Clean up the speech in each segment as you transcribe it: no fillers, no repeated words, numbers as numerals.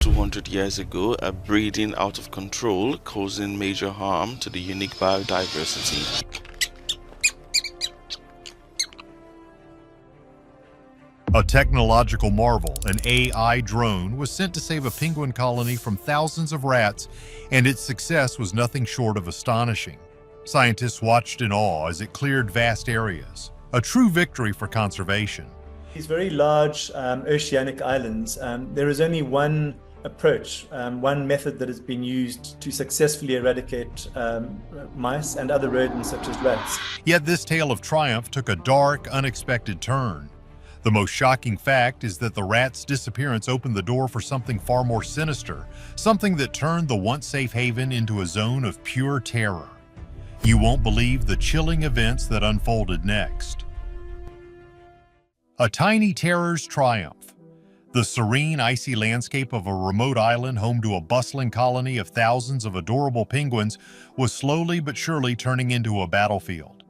200 years ago are breeding out of control, causing major harm to the unique biodiversity. A technological marvel, an AI drone, was sent to save a penguin colony from thousands of rats, and its success was nothing short of astonishing. Scientists watched in awe as it cleared vast areas, a true victory for conservation. These very large oceanic islands, there is only one approach, one method that has been used to successfully eradicate mice and other rodents such as rats. Yet this tale of triumph took a dark, unexpected turn. The most shocking fact is that the rat's disappearance opened the door for something far more sinister, something that turned the once safe haven into a zone of pure terror. You won't believe the chilling events that unfolded next. A tiny terror's triumph. The serene, icy landscape of a remote island home to a bustling colony of thousands of adorable penguins was slowly but surely turning into a battlefield.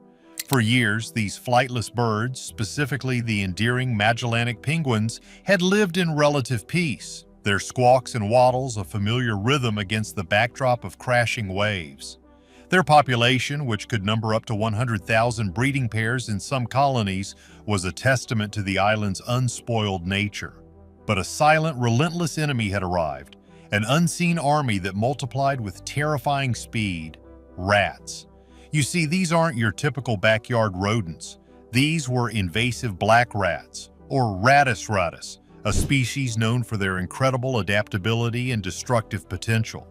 For years, these flightless birds, specifically the endearing Magellanic penguins, had lived in relative peace, their squawks and waddles a familiar rhythm against the backdrop of crashing waves. Their population, which could number up to 100,000 breeding pairs in some colonies, was a testament to the island's unspoiled nature. But a silent, relentless enemy had arrived, an unseen army that multiplied with terrifying speed: rats. You see, these aren't your typical backyard rodents. These were invasive black rats, or Rattus rattus, a species known for their incredible adaptability and destructive potential.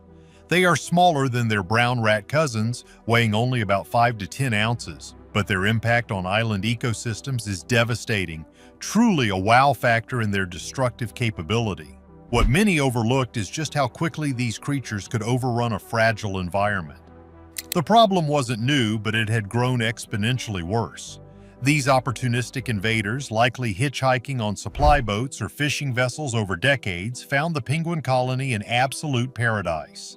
They are smaller than their brown rat cousins, weighing only about 5 to 10 ounces, but their impact on island ecosystems is devastating, truly a wow factor in their destructive capability. What many overlooked is just how quickly these creatures could overrun a fragile environment. The problem wasn't new, but it had grown exponentially worse. These opportunistic invaders, likely hitchhiking on supply boats or fishing vessels over decades, found the penguin colony an absolute paradise.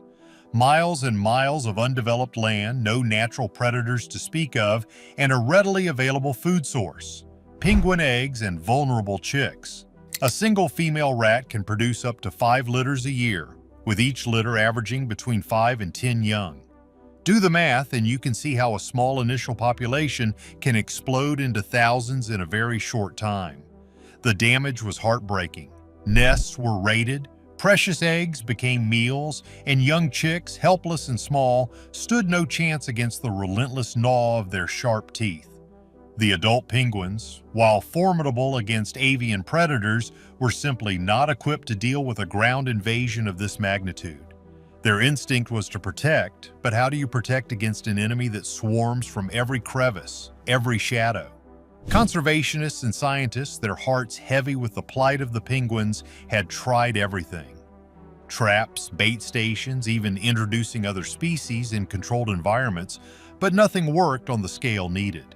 Miles and miles of undeveloped land, no natural predators to speak of, and a readily available food source: penguin eggs and vulnerable chicks. A single female rat can produce up to 5 litters a year, with each litter averaging between 5 and 10 young. Do the math and you can see how a small initial population can explode into thousands in a very short time. The damage was heartbreaking. Nests were raided, precious eggs became meals, and young chicks, helpless and small, stood no chance against the relentless gnaw of their sharp teeth. The adult penguins, while formidable against avian predators, were simply not equipped to deal with a ground invasion of this magnitude. Their instinct was to protect, but how do you protect against an enemy that swarms from every crevice, every shadow? Conservationists and scientists, their hearts heavy with the plight of the penguins, had tried everything. Traps, bait stations, even introducing other species in controlled environments, but nothing worked on the scale needed.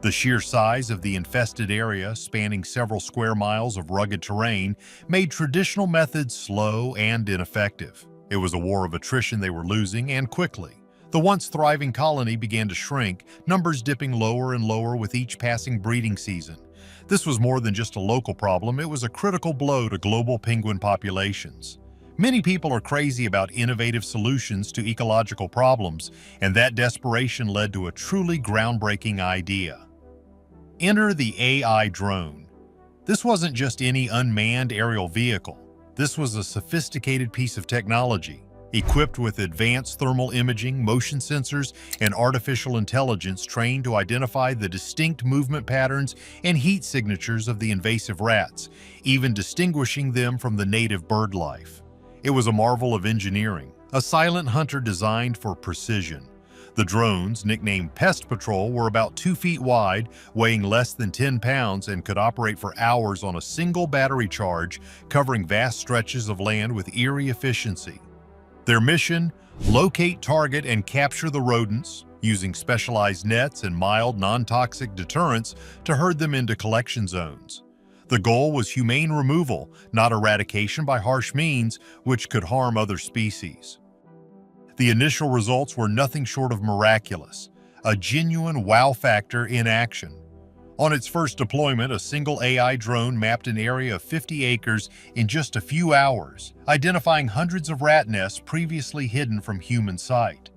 The sheer size of the infested area, spanning several square miles of rugged terrain, made traditional methods slow and ineffective. It was a war of attrition they were losing, and quickly. The once thriving colony began to shrink, numbers dipping lower and lower with each passing breeding season. This was more than just a local problem, it was a critical blow to global penguin populations. Many people are crazy about innovative solutions to ecological problems, and that desperation led to a truly groundbreaking idea. Enter the AI drone. This wasn't just any unmanned aerial vehicle. This was a sophisticated piece of technology, equipped with advanced thermal imaging, motion sensors, and artificial intelligence trained to identify the distinct movement patterns and heat signatures of the invasive rats, even distinguishing them from the native bird life. It was a marvel of engineering, a silent hunter designed for precision. The drones, nicknamed Pest Patrol, were about 2 feet wide, weighing less than 10 pounds, and could operate for hours on a single battery charge, covering vast stretches of land with eerie efficiency. Their mission: locate, target, and capture the rodents, using specialized nets and mild, non-toxic deterrents to herd them into collection zones. The goal was humane removal, not eradication by harsh means, which could harm other species. The initial results were nothing short of miraculous, a genuine wow factor in action. On its first deployment, a single AI drone mapped an area of 50 acres in just a few hours, identifying hundreds of rat nests previously hidden from human sight.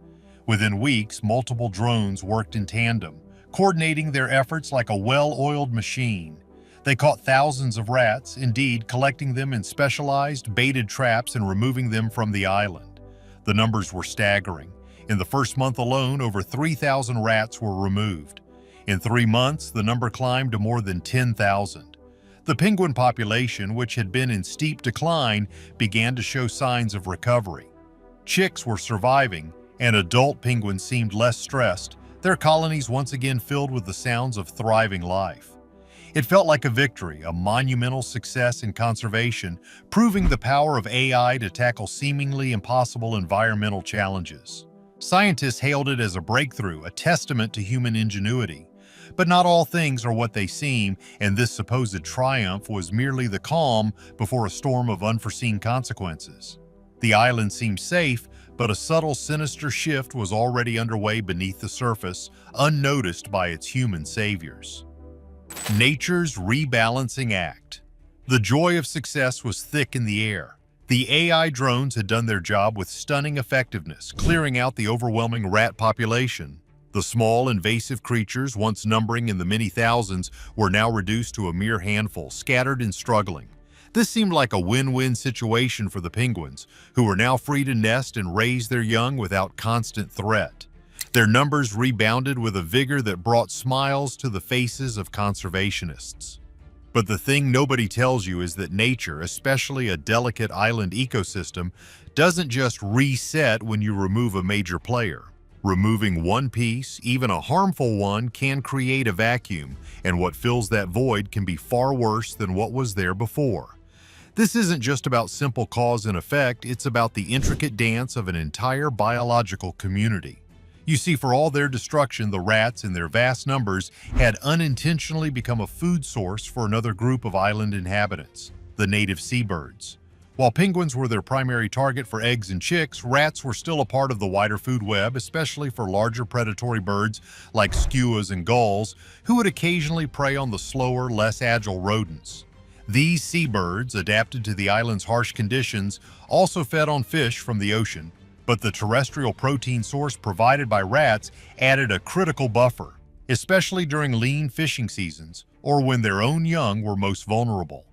Within weeks, multiple drones worked in tandem, coordinating their efforts like a well-oiled machine. They caught thousands of rats, indeed collecting them in specialized, baited traps and removing them from the island. The numbers were staggering. In the first month alone, over 3,000 rats were removed. In 3 months, the number climbed to more than 10,000. The penguin population, which had been in steep decline, began to show signs of recovery. Chicks were surviving, and adult penguins seemed less stressed, their colonies once again filled with the sounds of thriving life. It felt like a victory, a monumental success in conservation, proving the power of AI to tackle seemingly impossible environmental challenges. Scientists hailed it as a breakthrough, a testament to human ingenuity. But not all things are what they seem, and this supposed triumph was merely the calm before a storm of unforeseen consequences. The island seemed safe, but a subtle, sinister shift was already underway beneath the surface, unnoticed by its human saviors. Nature's rebalancing act. The joy of success was thick in the air. The AI drones had done their job with stunning effectiveness, clearing out the overwhelming rat population. The small, invasive creatures, once numbering in the many thousands, were now reduced to a mere handful, scattered and struggling. This seemed like a win-win situation for the penguins, who were now free to nest and raise their young without constant threat. Their numbers rebounded with a vigor that brought smiles to the faces of conservationists. But the thing nobody tells you is that nature, especially a delicate island ecosystem, doesn't just reset when you remove a major player. Removing one piece, even a harmful one, can create a vacuum, and what fills that void can be far worse than what was there before. This isn't just about simple cause and effect, it's about the intricate dance of an entire biological community. You see, for all their destruction, the rats, in their vast numbers, had unintentionally become a food source for another group of island inhabitants, the native seabirds. While penguins were their primary target for eggs and chicks, rats were still a part of the wider food web, especially for larger predatory birds like skuas and gulls, who would occasionally prey on the slower, less agile rodents. These seabirds, adapted to the island's harsh conditions, also fed on fish from the ocean, but the terrestrial protein source provided by rats added a critical buffer, especially during lean fishing seasons or when their own young were most vulnerable.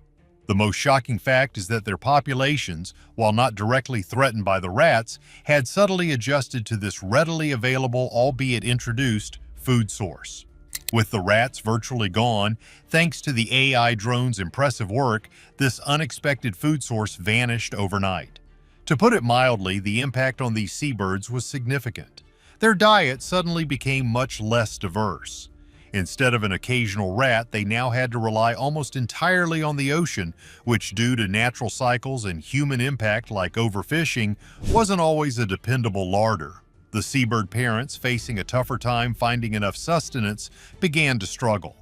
The most shocking fact is that their populations, while not directly threatened by the rats, had subtly adjusted to this readily available, albeit introduced, food source. With the rats virtually gone, thanks to the AI drone's impressive work, this unexpected food source vanished overnight. To put it mildly, the impact on these seabirds was significant. Their diet suddenly became much less diverse. Instead of an occasional rat, they now had to rely almost entirely on the ocean, which, due to natural cycles and human impact like overfishing, wasn't always a dependable larder. The seabird parents, facing a tougher time finding enough sustenance, began to struggle.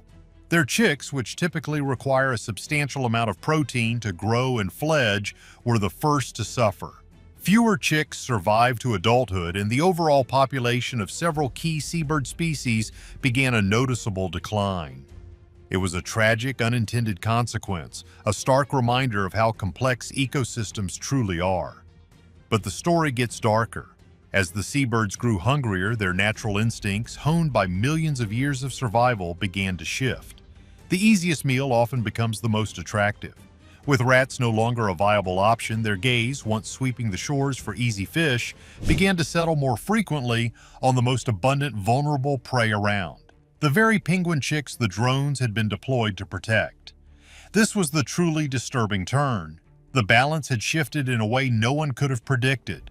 Their chicks, which typically require a substantial amount of protein to grow and fledge, were the first to suffer. Fewer chicks survived to adulthood, and the overall population of several key seabird species began a noticeable decline. It was a tragic, unintended consequence, a stark reminder of how complex ecosystems truly are. But the story gets darker. As the seabirds grew hungrier, their natural instincts, honed by millions of years of survival, began to shift. The easiest meal often becomes the most attractive. With rats no longer a viable option, their gaze, once sweeping the shores for easy fish, began to settle more frequently on the most abundant, vulnerable prey around, the very penguin chicks the drones had been deployed to protect. This was the truly disturbing turn. The balance had shifted in a way no one could have predicted.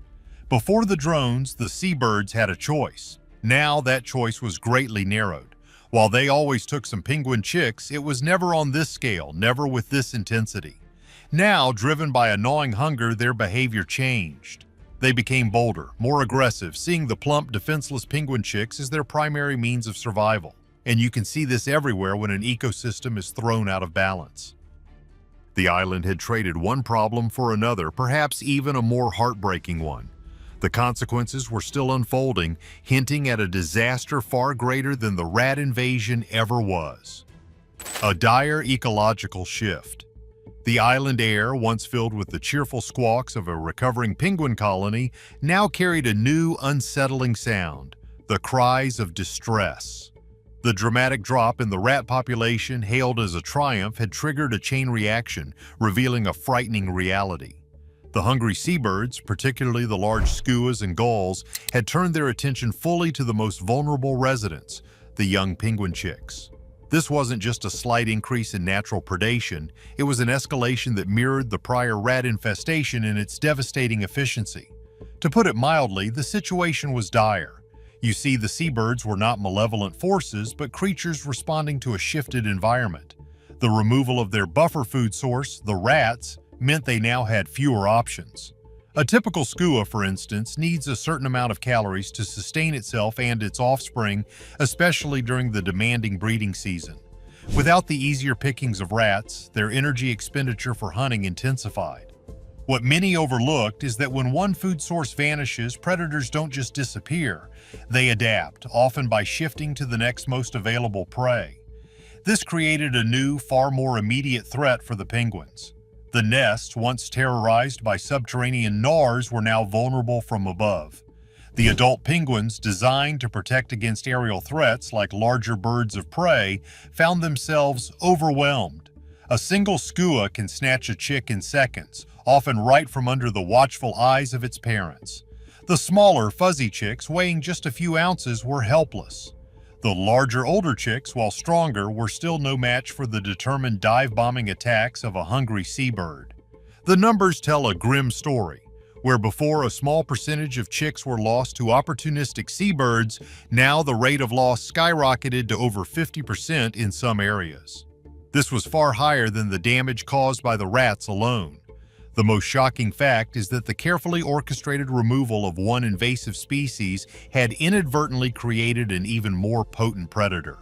Before the drones, the seabirds had a choice. Now that choice was greatly narrowed. While they always took some penguin chicks, it was never on this scale, never with this intensity. Now, driven by a gnawing hunger, their behavior changed. They became bolder, more aggressive, seeing the plump, defenseless penguin chicks as their primary means of survival. And you can see this everywhere when an ecosystem is thrown out of balance. The island had traded one problem for another, perhaps even a more heartbreaking one. The consequences were still unfolding, hinting at a disaster far greater than the rat invasion ever was. A dire ecological shift. The island air, once filled with the cheerful squawks of a recovering penguin colony, now carried a new, unsettling sound: the cries of distress. The dramatic drop in the rat population, hailed as a triumph, had triggered a chain reaction, revealing a frightening reality. The hungry seabirds, particularly the large skuas and gulls, had turned their attention fully to the most vulnerable residents, the young penguin chicks. This wasn't just a slight increase in natural predation, it was an escalation that mirrored the prior rat infestation in its devastating efficiency. To put it mildly, the situation was dire. You see, the seabirds were not malevolent forces, but creatures responding to a shifted environment. The removal of their buffer food source, the rats, meant they now had fewer options. A typical skua, for instance, needs a certain amount of calories to sustain itself and its offspring, especially during the demanding breeding season. Without the easier pickings of rats, their energy expenditure for hunting intensified. What many overlooked is that when one food source vanishes, predators don't just disappear, they adapt, often by shifting to the next most available prey. This created a new, far more immediate threat for the penguins. The nests, once terrorized by subterranean gnawers, were now vulnerable from above. The adult penguins, designed to protect against aerial threats like larger birds of prey, found themselves overwhelmed. A single skua can snatch a chick in seconds, often right from under the watchful eyes of its parents. The smaller, fuzzy chicks, weighing just a few ounces, were helpless. The larger, older chicks, while stronger, were still no match for the determined dive-bombing attacks of a hungry seabird. The numbers tell a grim story. Where before a small percentage of chicks were lost to opportunistic seabirds, now the rate of loss skyrocketed to over 50% in some areas. This was far higher than the damage caused by the rats alone. The most shocking fact is that the carefully orchestrated removal of one invasive species had inadvertently created an even more potent predator.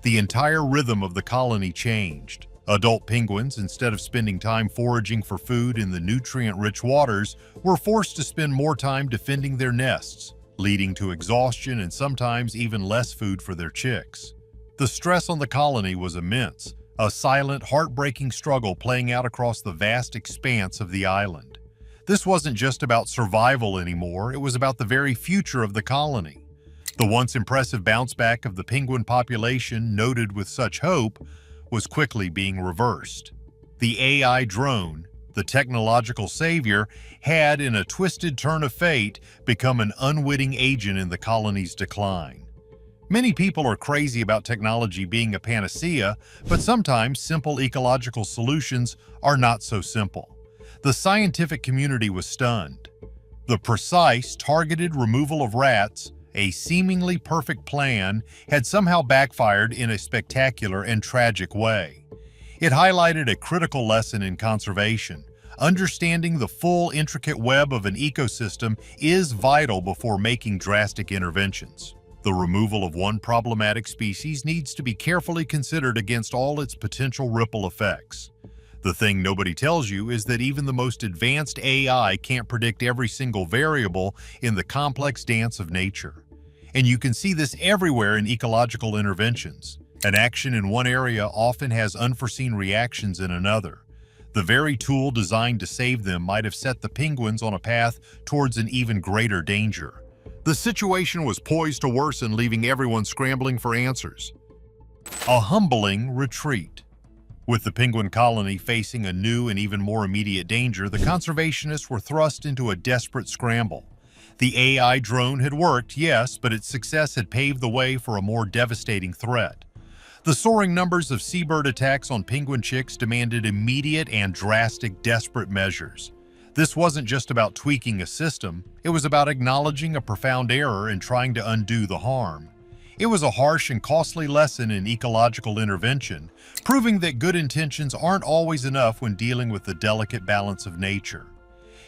The entire rhythm of the colony changed. Adult penguins, instead of spending time foraging for food in the nutrient-rich waters, were forced to spend more time defending their nests, leading to exhaustion and sometimes even less food for their chicks. The stress on the colony was immense, a silent, heartbreaking struggle playing out across the vast expanse of the island. This wasn't just about survival anymore, it was about the very future of the colony. The once impressive bounce-back of the penguin population, noted with such hope, was quickly being reversed. The AI drone, the technological savior, had, in a twisted turn of fate, become an unwitting agent in the colony's decline. Many people are crazy about technology being a panacea, but sometimes simple ecological solutions are not so simple. The scientific community was stunned. The precise, targeted removal of rats, a seemingly perfect plan, had somehow backfired in a spectacular and tragic way. It highlighted a critical lesson in conservation. Understanding the full, intricate web of an ecosystem is vital before making drastic interventions. The removal of one problematic species needs to be carefully considered against all its potential ripple effects. The thing nobody tells you is that even the most advanced AI can't predict every single variable in the complex dance of nature. And you can see this everywhere in ecological interventions. An action in one area often has unforeseen reactions in another. The very tool designed to save them might have set the penguins on a path towards an even greater danger. The situation was poised to worsen, leaving everyone scrambling for answers. A humbling retreat. With the penguin colony facing a new and even more immediate danger, the conservationists were thrust into a desperate scramble. The AI drone had worked, yes, but its success had paved the way for a more devastating threat. The soaring numbers of seabird attacks on penguin chicks demanded immediate and drastic, desperate measures. This wasn't just about tweaking a system, it was about acknowledging a profound error and trying to undo the harm. It was a harsh and costly lesson in ecological intervention, proving that good intentions aren't always enough when dealing with the delicate balance of nature.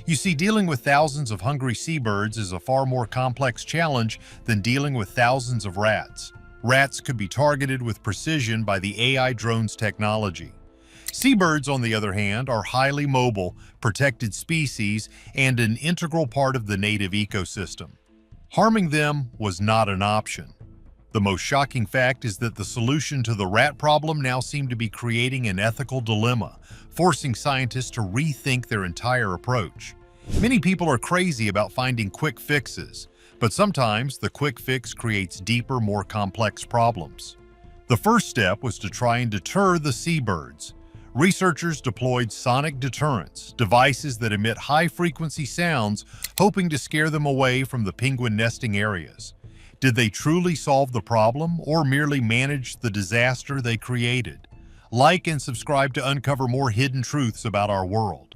You see, dealing with thousands of hungry seabirds is a far more complex challenge than dealing with thousands of rats. Rats could be targeted with precision by the AI drone's technology. Seabirds, on the other hand, are highly mobile, protected species and an integral part of the native ecosystem. Harming them was not an option. The most shocking fact is that the solution to the rat problem now seems to be creating an ethical dilemma, forcing scientists to rethink their entire approach. Many people are crazy about finding quick fixes, but sometimes the quick fix creates deeper, more complex problems. The first step was to try and deter the seabirds. Researchers deployed sonic deterrents, devices that emit high-frequency sounds, hoping to scare them away from the penguin nesting areas. Did they truly solve the problem, or merely manage the disaster they created? Like and subscribe to uncover more hidden truths about our world.